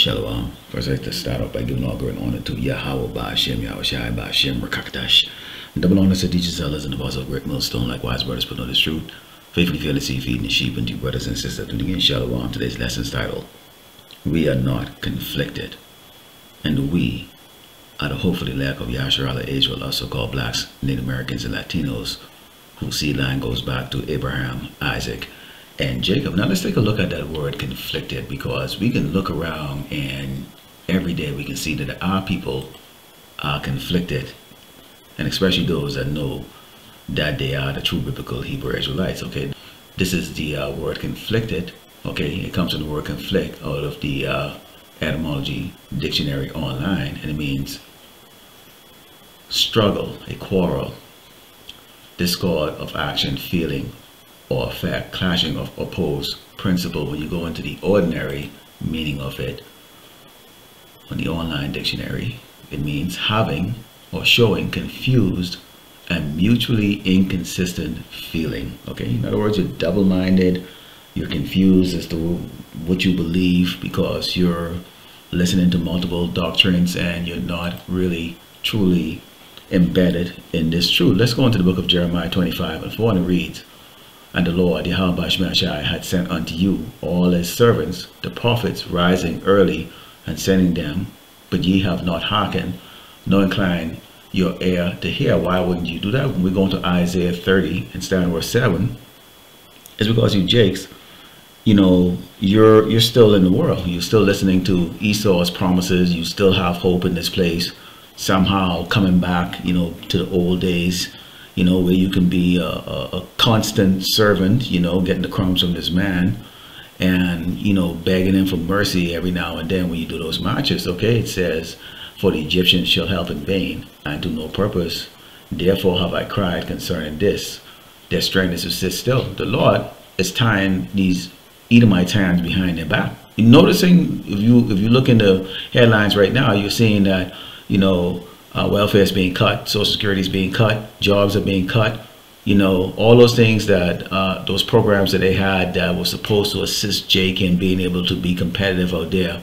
Shalom. First, I'd like to start off by giving all great honor to Yahweh Ba'Shem, Yahweh Shai Ba'Shem, Rakakdash. Double honor to teachers, elders, and the boss of great millstone, likewise, brothers, put on this truth. Faithfully, fearlessly feeding the sheep, and to brothers and sisters. And again, Shalom. Today's lesson's title: We are not conflicted. And we are the hopefully lack of Yasharala Israel, also called blacks, Native Americans, and Latinos, whose seed line goes back to Abraham, Isaac, and Jacob. Now let's take a look at that word conflicted, because we can look around and every day we can see that our people are conflicted, and especially those that know that they are the true biblical Hebrew Israelites. Okay, this is the word conflicted. Okay, it comes from the word conflict out of the etymology dictionary online, and it means struggle, a quarrel, discord of action, feeling, or effect, clashing of opposed principle. When you go into the ordinary meaning of it on the online dictionary, it means having or showing confused and mutually inconsistent feeling. Okay, in other words, you're double-minded, you're confused as to what you believe because you're listening to multiple doctrines and you're not really truly embedded in this truth. Let's go into the book of Jeremiah 25:4, and it reads, "And the Lord, Yahweh Shai, had sent unto you all his servants, the prophets, rising early and sending them, but ye have not hearkened, nor inclined your ear to hear." Why wouldn't you do that? When we go into Isaiah 30 and start in verse 7, it's because you jakes, you know, you're still in the world. You're still listening to Esau's promises. You still have hope in this place, somehow coming back, you know, to the old days, you know, where you can be a constant servant, you know, getting the crumbs from this man and, you know, begging him for mercy every now and then when you do those marches. Okay, it says, "For the Egyptians shall help in vain and to no purpose. Therefore have I cried concerning this. Their strength is to sit still." The Lord is tying these Edomite hands behind their back. You're noticing, if you look in the headlines right now, you're seeing that, you know, welfare is being cut, Social Security is being cut, jobs are being cut, you know, all those things that those programs that they had that were supposed to assist Jake in being able to be competitive out there,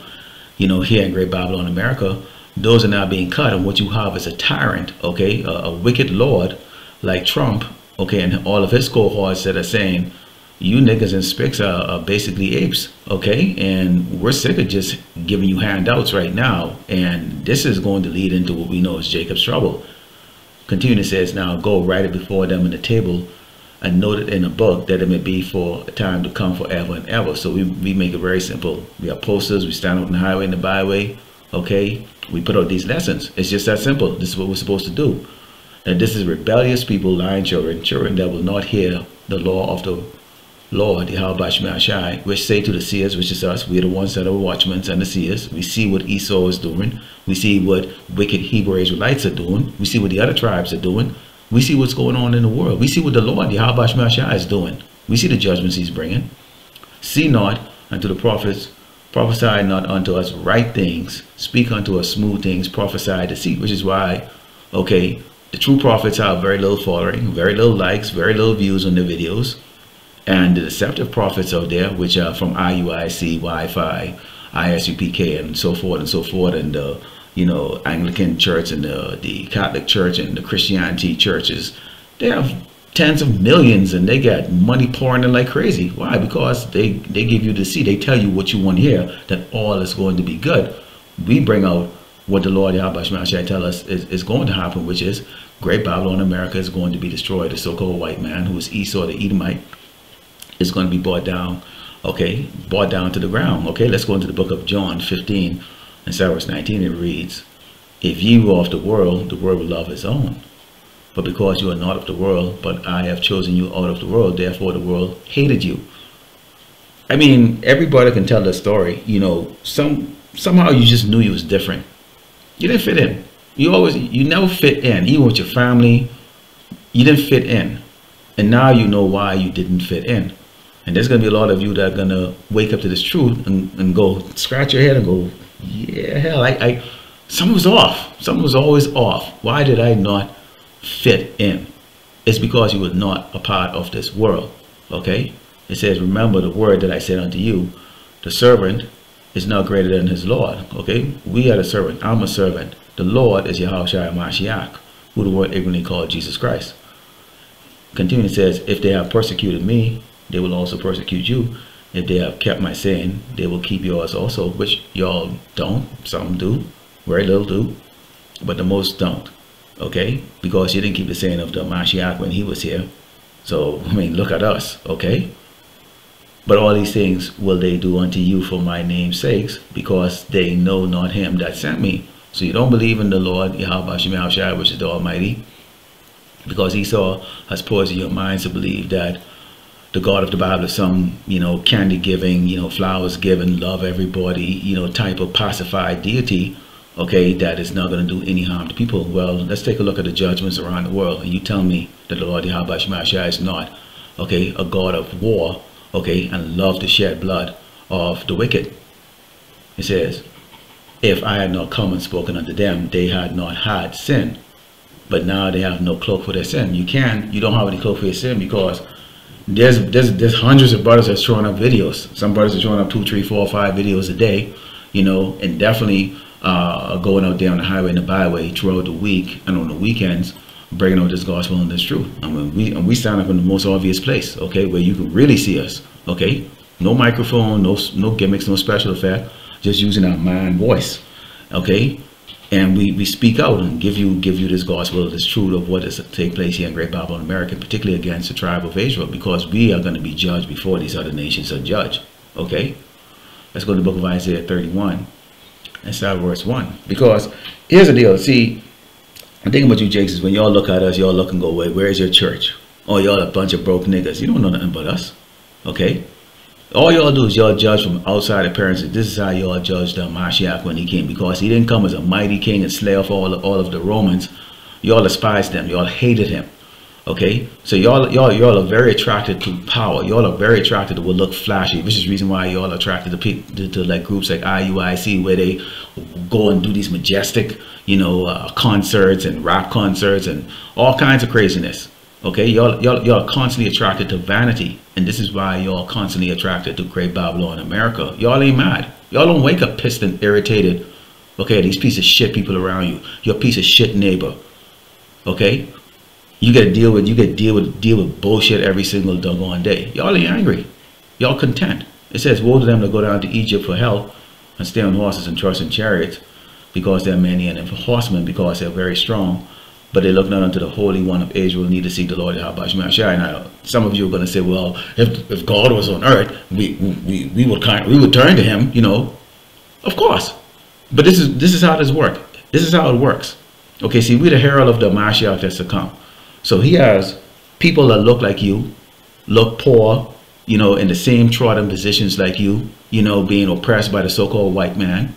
you know, here in Great Babylon, America, those are now being cut. And what you have is a tyrant, okay, a wicked lord like Trump, okay, and all of his cohorts that are saying, you niggas and spics are basically apes, okay, and we're sick of just giving you handouts right now, and this is going to lead into what we know as Jacob's trouble. Continue, it says, "Now go, write it before them in the table, and note it in a book, that it may be for a time to come forever and ever." So we make it very simple. We have posters, we stand out on the highway and the byway, okay, we put out these lessons. It's just that simple. This is what we're supposed to do. And this is rebellious people, lying children that will not hear the law of the Lord, Yahweh Shai, which say to the seers, which is us, we're the ones that are watchmen and the seers. We see what Esau is doing. We see what wicked Hebrew Israelites are doing. We see what the other tribes are doing. We see what's going on in the world. We see what the Lord, Yahweh Shai, is doing. We see the judgments he's bringing. "See not unto the prophets, prophesy not unto us right things, speak unto us smooth things, prophesy deceit," which is why, okay, the true prophets have very little following, very little likes, very little views on their videos. And the deceptive prophets out there, which are from IUIC, Wi-Fi, ISUPK, and so forth, and the, you know, Anglican Church and the Catholic Church and the Christianity churches, they have tens of millions and they got money pouring in like crazy. Why? Because they give you the seed. They tell you what you want to hear, that all is going to be good. We bring out what the Lord Yahweh Shai tell us is going to happen, which is Great Babylon, America is going to be destroyed. The so-called white man, who is Esau the Edomite, is going to be brought down, okay, brought down to the ground. Okay, let's go into the book of John 15 and verse 19. It reads, "If ye were of the world will love his own. But because you are not of the world, but I have chosen you out of the world, therefore the world hated you." I mean, everybody can tell the story. You know, somehow you just knew you was different. You didn't fit in. You never fit in. Even with your family, you didn't fit in. And now you know why you didn't fit in. And there's going to be a lot of you that are going to wake up to this truth and go scratch your head and go, yeah, hell, something was off. Something was always off. Why did I not fit in? It's because you were not a part of this world. Okay? It says, "Remember the word that I said unto you, the servant is not greater than his Lord. Okay, we are the servant. I'm a servant. The Lord is Yahushua Mashiach, who the word ignorantly called Jesus Christ. Continuing, says, if they have persecuted me, they will also persecute you. If they have kept my saying, they will keep yours also, which y'all don't. Some do, very little do, but the most don't. Okay, because you didn't keep the saying of the Mashiach when he was here. So I mean, look at us. Okay, but all these things will they do unto you for my name's sakes, because they know not him that sent me. So you don't believe in the Lord Yahweh Shai, which is the Almighty, because Esau has poisoned your minds to believe that the God of the Bible is some, candy giving, flowers giving, love everybody, type of pacified deity, okay, that is not going to do any harm to people. Well, let's take a look at the judgments around the world, and you tell me that the Lord Yahweh Shai is not, okay, a God of war, okay, and love to shed blood of the wicked. It says, if I had not come and spoken unto them, they had not had sin. But now they have no cloak for their sin. You don't have any cloak for your sin, because there's hundreds of brothers that's throwing up videos. Some brothers are throwing up 2, 3, 4, 5 videos a day, and definitely going out there on the highway and the byway throughout the week and on the weekends, bringing out this gospel and this truth. I mean, we stand up in the most obvious place, okay, where you can really see us, okay? No microphone, no gimmicks, no special effect, just using our mind voice, okay? And we speak out and give you this gospel, this truth of what is to take place here in Great Babylon, America, particularly against the tribe of Israel, because we are going to be judged before these other nations are judged. Okay, let's go to the book of Isaiah 31 and start verse 1. Because here's the deal. See, the thing about you Jakes is when y'all look at us, y'all look and go, wait, where's your church? Oh, y'all a bunch of broke niggas. You don't know nothing about us. Okay. All y'all do is y'all judge from outside appearances. This is how y'all judge the Mashiach when he came, because he didn't come as a mighty king and slay off all of the Romans. Y'all despised them. Y'all hated him. Okay, so y'all are very attracted to power. Y'all are very attracted to what look flashy, which is the reason why y'all are attracted to like groups like IUIC, where they go and do these majestic, concerts and rap concerts and all kinds of craziness. Okay, y'all are constantly attracted to vanity, and this is why y'all constantly attracted to Great Babylon, America. Y'all ain't mad. Y'all don't wake up pissed and irritated. Okay, these piece of shit people around you, your piece of shit neighbor. Okay, you gotta deal with bullshit every single doggone day. Y'all ain't angry. Y'all content. It says, woe to them that go down to Egypt for help and stay on horses and trust in chariots, because they're many, and for horsemen, because they're very strong. But they look not unto the Holy One of Israel, neither seek the Lord Yahweh Shai. Now, some of you are going to say, well, if God was on earth, we would turn to him, Of course. But this is how this works. This is how it works. Okay, see, we're the herald of the Mashiach that's to come. So he has people that look like you, look poor, in the same trodden positions like you, being oppressed by the so-called white man.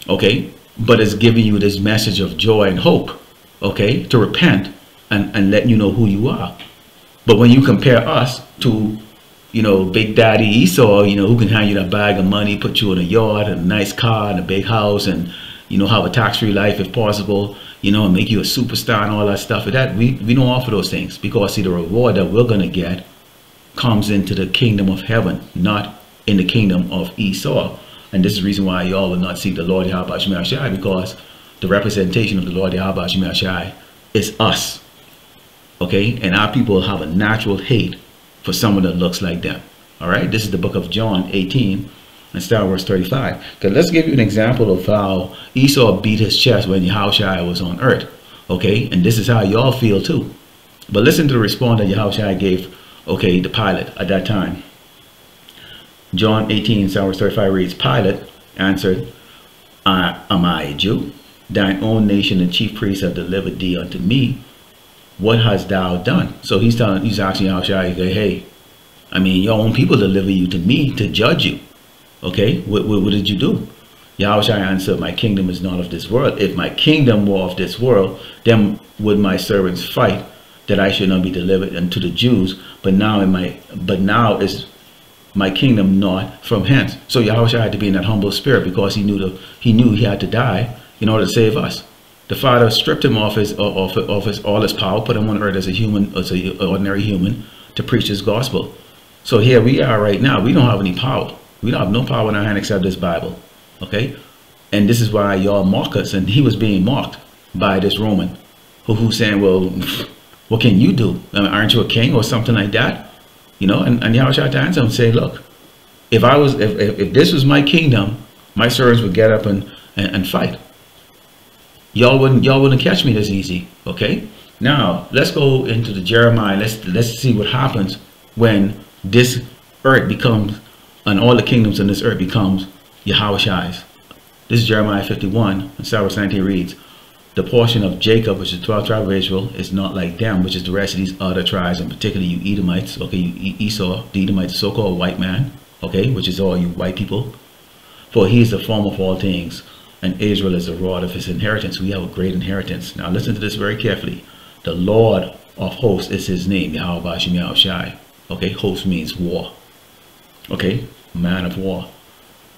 Okay, but it's giving you this message of joy and hope. Okay, to repent and letting you know who you are. But when you compare us to, Big Daddy Esau, who can hand you that bag of money, put you in a yard and a nice car and a big house, and have a tax-free life if possible, and make you a superstar and all that stuff. That we don't offer those things, because see, the reward that we're gonna get comes into the kingdom of heaven, not in the kingdom of Esau. And this is the reason why y'all will not seek the Lord Yahweh Shai, because the representation of the Lord Yahweh Shai is us. Okay, and our people have a natural hate for someone that looks like them. All right, this is the book of John 18 and start verse 35. Okay, let's give you an example of how Esau beat his chest when Yahushua was on earth. Okay, and this is how y'all feel too. But listen to the response that Yahushua gave, okay, the Pilate at that time. John 18 verse 35 reads, Pilate answered, am I a Jew? Thine own nation and chief priests have delivered thee unto me. What hast thou done? So he's asking Yahushua, hey, I mean, your own people deliver you to me to judge you. Okay, what did you do? Yahushua answered, my kingdom is not of this world. If my kingdom were of this world, then would my servants fight that I should not be delivered unto the Jews. But now is my kingdom not from hence. So Yahushua had to be in that humble spirit, because he knew he had to die in order to save us. The Father stripped him of all his power, put him on earth as an ordinary human, to preach his gospel. So here we are right now. We don't have any power. We don't have no power in our hand except this Bible. Okay, and this is why y'all mock us, and he was being mocked by this Roman who's saying, well, what can you do? Aren't you a king or something like that? You know, and Yahushua to answer him and say, look, if this was my kingdom, my servants would get up and fight. Y'all wouldn't catch me this easy. Okay, now let's go into the Jeremiah. Let's see what happens when this earth becomes, and all the kingdoms in this earth becomes Yahushua's. This is Jeremiah 51, and verse 19 reads, the portion of Jacob, which is the 12 tribes of Israel, is not like them, which is the rest of these other tribes, and particularly you Edomites, okay, you Esau, the Edomite, the so-called white man, okay, which is all you white people. For he is the form of all things, and Israel is the rod of his inheritance. We have a great inheritance. Now listen to this very carefully. The Lord of hosts is his name, Yahweh Bashim Yahushai. Okay, host means war. Okay, man of war.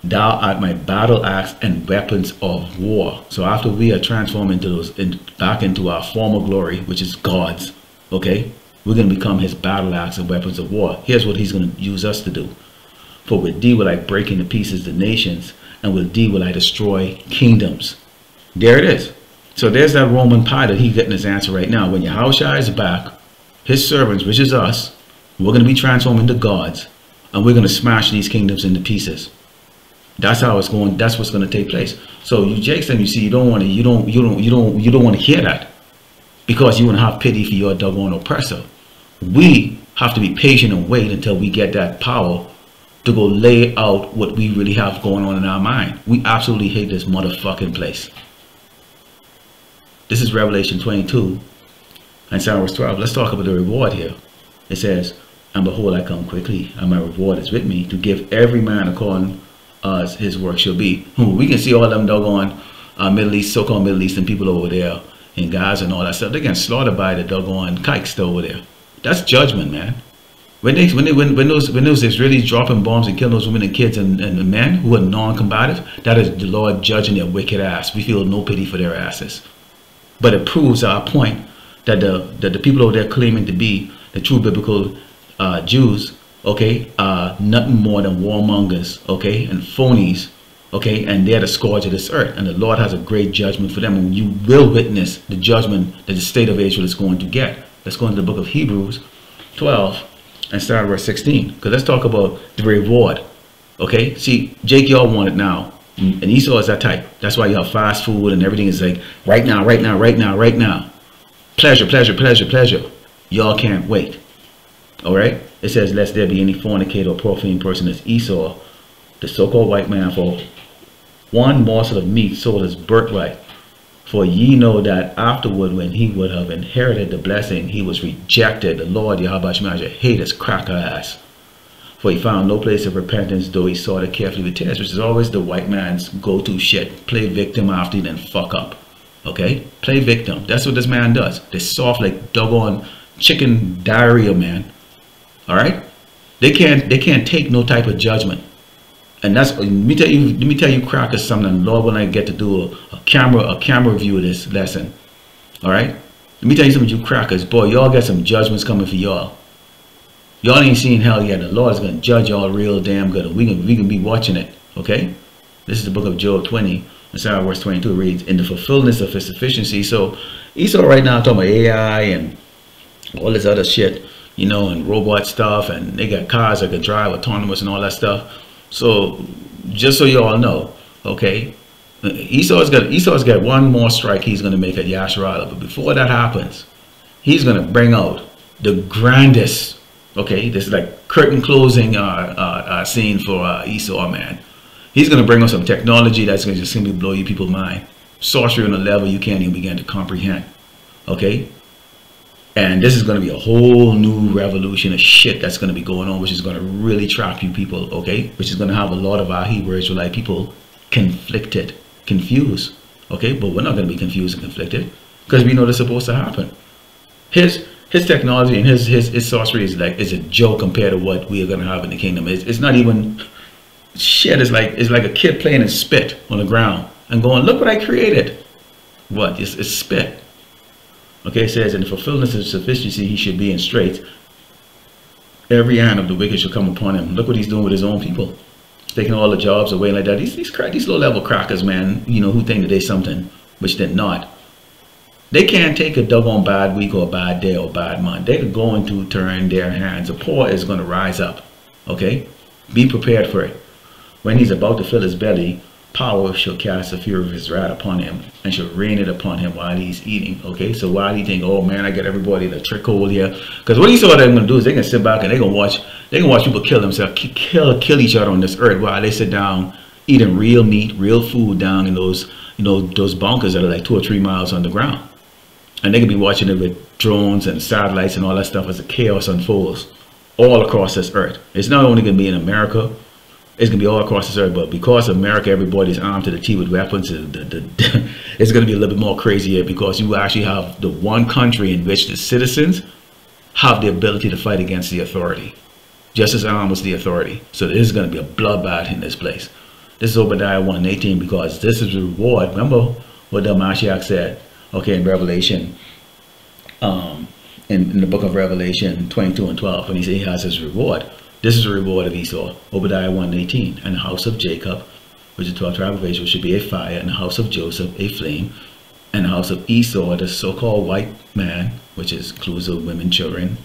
Thou art my battle axe and weapons of war. So after we are transformed into those, back into our former glory, which is God's, okay, we're going to become his battle axe and weapons of war. Here's what he's going to use us to do. For with thee will I break into pieces the nations, and with thee will I destroy kingdoms. There it is. So there's that Roman pilot. He's getting his answer right now. When Yahushua is back, his servants, which is us, we're going to be transformed into gods, and we're going to smash these kingdoms into pieces. That's how it's going. That's what's going to take place. So you Jakes, and you see, you don't want to hear that, because you want to have pity for your doggone oppressor. We have to be patient and wait until we get that power to go lay out what we really have going on in our mind. We absolutely hate this motherfucking place. This is Revelation 22 and verse 12. Let's talk about the reward here. It says, and behold, I come quickly, and my reward is with me, to give every man according as his work shall be. We can see all them doggone Middle East, so-called Middle Eastern people over there in Gaza and all that stuff. They're getting slaughtered by the doggone kikes over there. That's judgment, man. When those Israelis dropping bombs and killing those women and kids and men who are non-combative, that is the Lord judging their wicked ass. We feel no pity for their asses. But it proves our point that the people over there claiming to be the true biblical Jews, okay, are nothing more than warmongers, okay, and phonies, okay, and they're the scourge of this earth. And the Lord has a great judgment for them, and you will witness the judgment that the state of Israel is going to get. Let's go into the book of Hebrews 12 and start at verse 16, because let's talk about the reward. Okay, see, Jake, y'all want it now, and Esau is that type. That's why you have fast food and everything is like right now, right now, right now, right now. Pleasure, pleasure, pleasure, pleasure. Y'all can't wait. All right, it says, lest there be any fornicator or profane person as Esau, the so-called white man, for one morsel of meat sold his birthright. For ye know that afterward, when he would have inherited the blessing, he was rejected. The Lord Yahweh Shemajah hate his cracker ass. For he found no place of repentance, though he sought it carefully with tears, which is always the white man's go-to shit. Play victim after you then fuck up. Okay? Play victim. That's what this man does. They're soft like doggone chicken diarrhea, man. Alright? They can't take no type of judgment. And that's, let me tell you crackers something. Lord, when I get to do a camera view of this lesson. All right, let me tell you something, you crackers, boy, y'all got some judgments coming for y'all. Y'all ain't seen hell yet. The Lord is gonna judge y'all real damn good. We can be watching it. Okay, this is the book of Job 20, and verse 22 reads, in the fulfillment of his sufficiency. So Esau right now talking about AI and all this other shit, you know, and robot stuff, and they got cars that can drive autonomous and all that stuff. So just so you all know, okay, Esau's got one more strike he's going to make at Yasharala. But before that happens, he's going to bring out the grandest, okay, this is like curtain closing scene for Esau, man. He's going to bring out some technology that's going to just simply blow you people's mind. Sorcery on a level you can't even begin to comprehend, okay? And this is going to be a whole new revolution of shit that's going to be going on, which is going to really trap you people, okay? Which is going to have a lot of our Hebrew Israelite people conflicted, confused, okay? But we're not going to be confused and conflicted, because we know that's supposed to happen. His technology and his sorcery is a joke compared to what we are going to have in the kingdom. It's not even shit. It's like a kid playing in spit on the ground and going, look what I created. What? It's spit. Okay, it says, in the fulfillment of sufficiency, he should be in straits. Every hand of the wicked shall come upon him. Look what he's doing with his own people. taking all the jobs away like that. These low level crackers, man, you know, who think that they something which they're not. They can't take a doggone bad week or a bad day or a bad month. They're going to turn their hands. The poor is going to rise up. Okay? Be prepared for it. When he's about to fill his belly, power shall cast the fury of his wrath upon him and shall rain it upon him while he's eating. Okay? So while he think, oh man, I get everybody in a trick hole here. Because what he saw they're going to do is they're going to sit back and they're going to watch people kill themselves, kill each other on this earth while they sit down eating real meat, real food down in those, you know, those bunkers that are like 2 or 3 miles underground. And they could be watching it with drones and satellites and all that stuff as the chaos unfolds all across this earth. It's not only going to be in America, it's going to be all across this earth. But because America, everybody's armed to the teeth with weapons, it's going to be a little bit more crazy here, because you actually have the one country in which the citizens have the ability to fight against the authority, just as armed as the authority. So this is going to be a bloodbath in this place. This is Obadiah 1:18, because this is the reward. Remember what the Mashiach said, okay, in Revelation, in the book of Revelation 22:12, when he said he has his reward. This is the reward of Esau, Obadiah 1:18. And the house of Jacob, which is the 12 tribe of Israel, should be a fire, and the house of Joseph a flame, and the house of Esau, the so-called white man, which includes the women, children,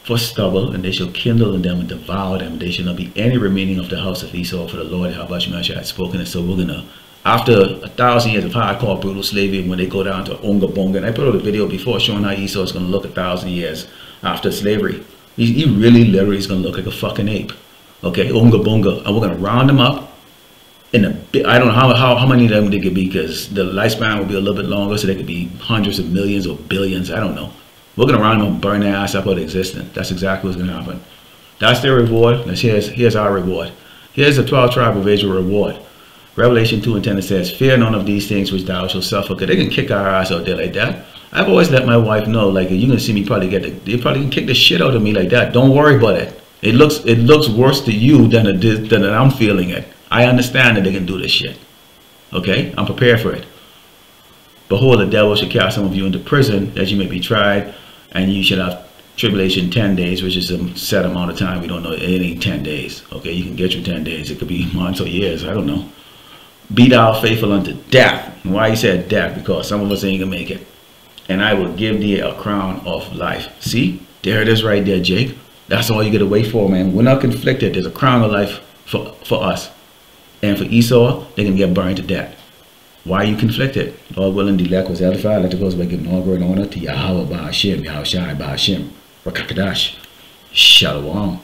for stubble, and they shall kindle in them and devour them. There shall not be any remaining of the house of Esau, for the Lord Yahushua had spoken it. So we're gonna, after 1,000 years of hardcore brutal slavery, when they go down to Unga Bunga, and I put out a video before showing how Esau is going to look 1,000 years after slavery. He really literally is going to look like a fucking ape. Okay, Unga Bunga. And we're going to round them up in a bit. I don't know how many of them they could be, because the lifespan will be a little bit longer, so they could be hundreds of millions or billions. I don't know. We're going to round them up and burn their ass up out of existence. That's exactly what's going to happen. That's their reward. Here's our reward. Here's the 12 tribe of Israel reward. Revelation 2:10, it says, fear none of these things which thou shalt suffer. Because they can kick our ass out there like that. I've always let my wife know, like, you're gonna see me probably they probably can kick the shit out of me like that. Don't worry about it. It looks worse to you than I'm feeling it. I understand that they can do this shit. Okay? I'm prepared for it. Behold, the devil shall cast some of you into prison, that you may be tried, and you shall have tribulation 10 days, which is a set amount of time. We don't know. It ain't 10 days. Okay? You can get through 10 days. It could be months or years. I don't know. Be thou faithful unto death. And why he said death? Because some of us ain't gonna make it. And I will give thee a crown of life. See? There it is right there, Jake. That's all you gotta wait for, man. We're not conflicted. There's a crown of life for us. And for Esau, they're gonna get burned to death. Why are you conflicted? Lord willing, the elect was edified. Let the goes by giving all glory and honor to Yahweh Ba'ashem, Yahushai Ba'ashem, Rakakadash, Shalom.